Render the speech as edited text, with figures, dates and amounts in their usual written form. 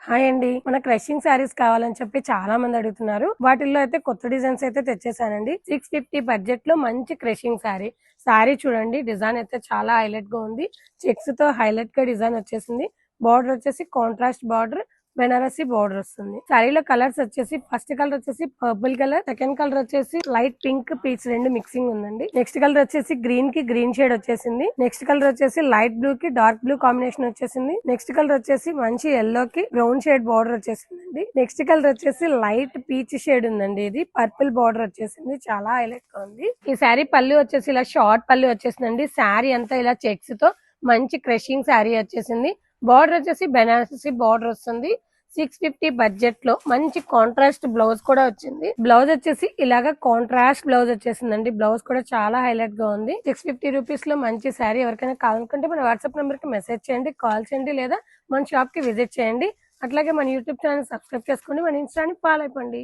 Hi అండి, మన crushing saris కావాలని చెప్పి చాలా మంది అడుగుతున్నారు. వాటిల్లో అయితే కొత్త డిజైన్స్ అయితే తెచ్చేసానండి. 650 బడ్జెట్ లో మంచి క్రషింగ్ శారీ. శారీ చూడండి, డిజైన్ అయితే చాలా హైలైట్ గా ఉంది. చెక్స్ తో హైలైట్ గా డిజైన్ వచ్చేసింది. బార్డర్ వచ్చేసి కాంట్రాస్ట్ బార్డర్, బెనారసి బార్డర్ వస్తుంది. శారీలో కలర్స్ వచ్చేసి ఫస్ట్ కలర్ వచ్చేసి పర్పుల్ కలర్, సెకండ్ కలర్ వచ్చేసి లైట్ పింక్ పీచ్ రెండు మిక్సింగ్ ఉందండి. నెక్స్ట్ కలర్ వచ్చేసి గ్రీన్ కి గ్రీన్ షేడ్ వచ్చేసింది. నెక్స్ట్ కలర్ వచ్చేసి లైట్ బ్లూ కి డార్క్ బ్లూ కాంబినేషన్ వచ్చేసింది. నెక్స్ట్ కలర్ వచ్చేసి మంచి ఎల్లో కి బ్రౌన్ షేడ్ బార్డర్ వచ్చేసిందండి. నెక్స్ట్ కలర్ వచ్చేసి లైట్ పీచ్ షేడ్ ఉందండి. ఇది పర్పుల్ బార్డర్ వచ్చేసింది, చాలా హైలైట్ గా ఉంది. ఈ శారీ పళ్ళు వచ్చేసి ఇలా షార్ట్ పళ్ళు వచ్చేసిందండి. శారీ అంతా ఇలా చెక్స్ తో మంచి క్రషింగ్ శారీ వచ్చేసింది. బార్డర్ వచ్చేసి బెనారసి బార్డర్ వస్తుంది. 650 బడ్జెట్ లో మంచి కాంట్రాస్ట్ బ్లౌజ్ కూడా వచ్చింది. బ్లౌజ్ వచ్చేసి ఇలాగా కాంట్రాస్ట్ బ్లౌజ్ వచ్చేసిందండి. బ్లౌజ్ కూడా చాలా హైలైట్ గా ఉంది. 650 రూపీస్ లో మంచి శారీ ఎవరికైనా కావాలనుకుంటే మన వాట్సాప్ నెంబర్ కి మెసేజ్ చేయండి, కాల్ చేయండి, లేదా మన షాప్ కి విజిట్ చేయండి. అట్లాగే మన యూట్యూబ్ ఛానల్ సబ్స్క్రైబ్ చేసుకోండి, మన ఇన్స్టాని ఫాలో అయిపోండి.